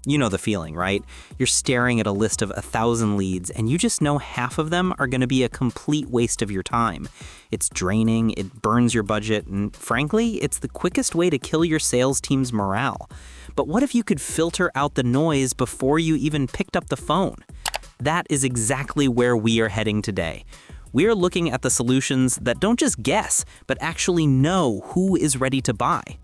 You know the feeling, right? You're staring at a list of 1,000 leads, and you just know half of them are going to be a complete waste of your time. It's draining, it burns your budget, and frankly, it's the quickest way to kill your sales team's morale. But what if you could filter out the noise before you even picked up the phone? That is exactly where we are heading today. We are looking at the solutions that don't just guess, but actually know who is ready to buy.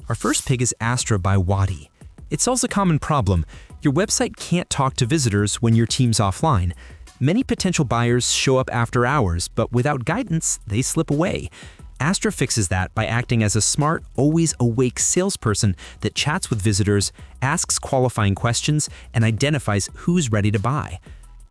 Our first pick is Astra by Wati. It solves a common problem. Your website can't talk to visitors when your team's offline. Many potential buyers show up after hours, but without guidance, they slip away. Astra fixes that by acting as a smart, always awake salesperson that chats with visitors, asks qualifying questions, and identifies who's ready to buy.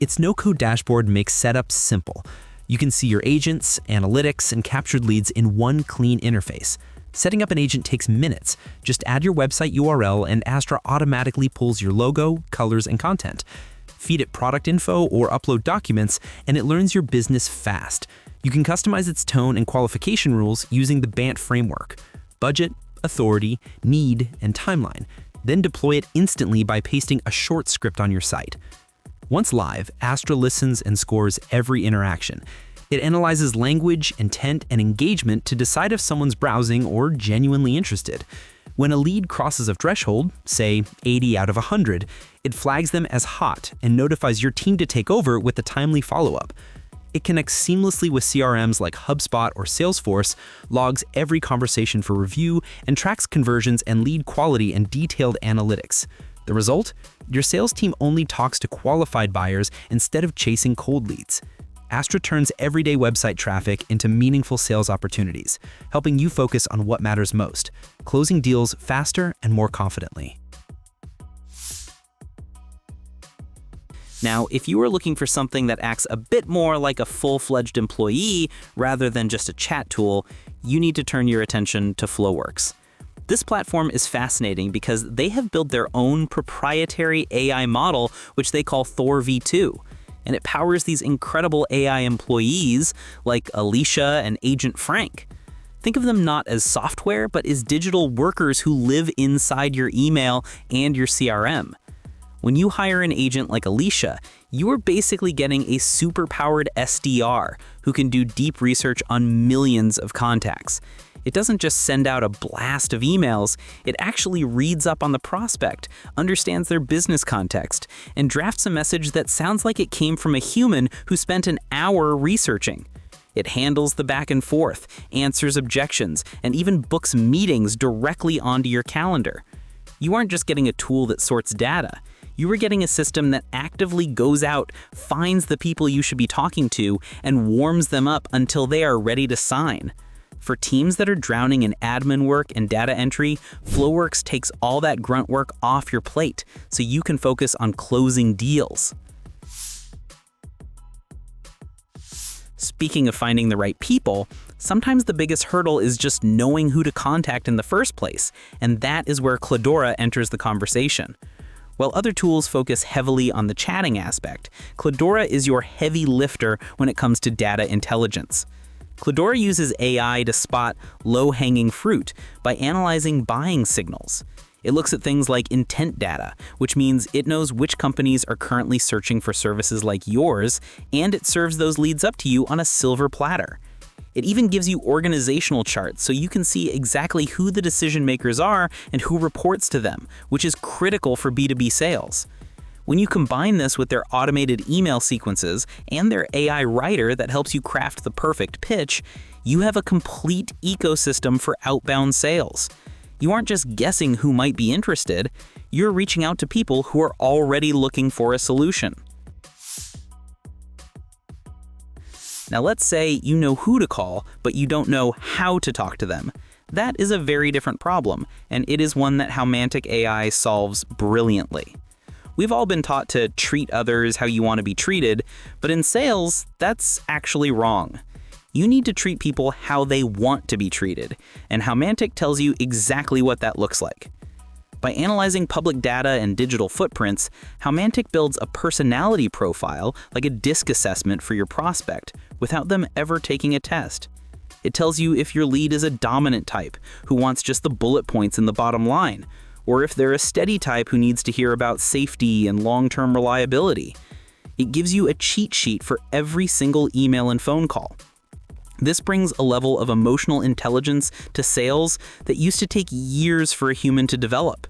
Its no-code dashboard makes setup simple. You can see your agents, analytics, and captured leads in one clean interface. Setting up an agent takes minutes. Just add your website URL and Astra automatically pulls your logo, colors, and content. Feed it product info or upload documents, and it learns your business fast. You can customize its tone and qualification rules using the BANT framework: budget, authority, need, and timeline. Then deploy it instantly by pasting a short script on your site. Once live, Astra listens and scores every interaction. It analyzes language, intent, and engagement to decide if someone's browsing or genuinely interested. When a lead crosses a threshold, say 80 out of 100, it flags them as hot and notifies your team to take over with a timely follow-up. It connects seamlessly with CRMs like HubSpot or Salesforce, logs every conversation for review, and tracks conversions and lead quality and detailed analytics. The result? Your sales team only talks to qualified buyers instead of chasing cold leads. Astra turns everyday website traffic into meaningful sales opportunities, helping you focus on what matters most, closing deals faster and more confidently. Now, if you are looking for something that acts a bit more like a full-fledged employee rather than just a chat tool, you need to turn your attention to Floworks. This platform is fascinating because they have built their own proprietary AI model, which they call Thor V2. And it powers these incredible AI employees like Alicia and Agent Frank. Think of them not as software, but as digital workers who live inside your email and your CRM. When you hire an agent like Alicia, you are basically getting a super-powered SDR who can do deep research on millions of contacts. It doesn't just send out a blast of emails, it actually reads up on the prospect, understands their business context, and drafts a message that sounds like it came from a human who spent an hour researching. It handles the back and forth, answers objections, and even books meetings directly onto your calendar. You aren't just getting a tool that sorts data. You are getting a system that actively goes out, finds the people you should be talking to, and warms them up until they are ready to sign. For teams that are drowning in admin work and data entry, Floworks takes all that grunt work off your plate so you can focus on closing deals. Speaking of finding the right people, sometimes the biggest hurdle is just knowing who to contact in the first place, and that is where Clodura enters the conversation. While other tools focus heavily on the chatting aspect, Clodura is your heavy lifter when it comes to data intelligence. Clodura uses AI to spot low-hanging fruit by analyzing buying signals. It looks at things like intent data, which means it knows which companies are currently searching for services like yours, and it serves those leads up to you on a silver platter. It even gives you organizational charts so you can see exactly who the decision makers are and who reports to them, which is critical for B2B sales. When you combine this with their automated email sequences and their AI writer that helps you craft the perfect pitch, you have a complete ecosystem for outbound sales. You aren't just guessing who might be interested, you're reaching out to people who are already looking for a solution. Now let's say you know who to call, but you don't know how to talk to them. That is a very different problem, and it is one that Humantic AI solves brilliantly. We've all been taught to treat others how you want to be treated, but in sales, that's actually wrong. You need to treat people how they want to be treated, and Humantic tells you exactly what that looks like. By analyzing public data and digital footprints, Humantic builds a personality profile, like a DISC assessment for your prospect, without them ever taking a test. It tells you if your lead is a dominant type, who wants just the bullet points in the bottom line, or if they're a steady type who needs to hear about safety and long-term reliability. It gives you a cheat sheet for every single email and phone call. This brings a level of emotional intelligence to sales that used to take years for a human to develop.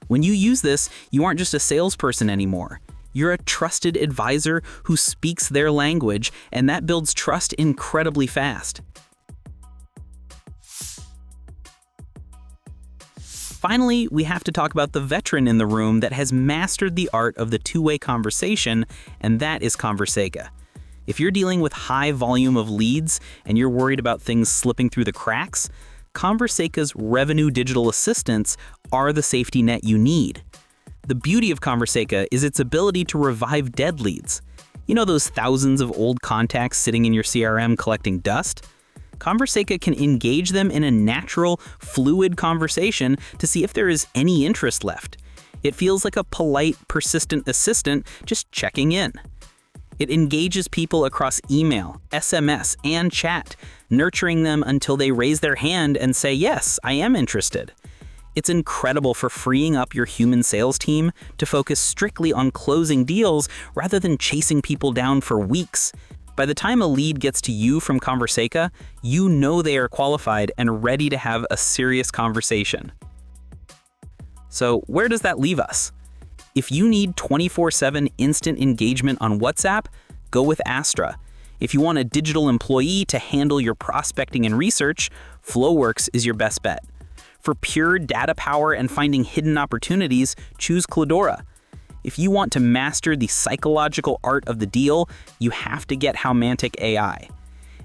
When you use this, you aren't just a salesperson anymore. You're a trusted advisor who speaks their language, and that builds trust incredibly fast. Finally, we have to talk about the veteran in the room that has mastered the art of the two-way conversation, and that is Conversica. If you're dealing with high volume of leads and you're worried about things slipping through the cracks, Conversica's revenue digital assistants are the safety net you need. The beauty of Conversica is its ability to revive dead leads. You know those thousands of old contacts sitting in your CRM collecting dust? Conversica can engage them in a natural, fluid conversation to see if there is any interest left. It feels like a polite, persistent assistant just checking in. It engages people across email, SMS, and chat, nurturing them until they raise their hand and say, "Yes, I am interested." It's incredible for freeing up your human sales team to focus strictly on closing deals rather than chasing people down for weeks. By the time a lead gets to you from Conversica, you know they are qualified and ready to have a serious conversation. So where does that leave us? If you need 24/7 instant engagement on WhatsApp, go with Astra. If you want a digital employee to handle your prospecting and research, Floworks is your best bet. For pure data power and finding hidden opportunities, choose Clodura. If you want to master the psychological art of the deal, you have to get Humantic AI.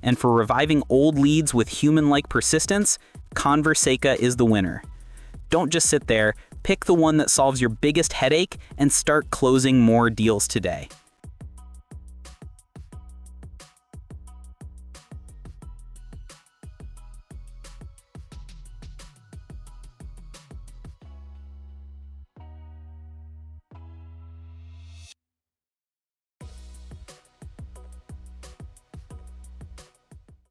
And for reviving old leads with human-like persistence, Conversica is the winner. Don't just sit there, pick the one that solves your biggest headache and start closing more deals today.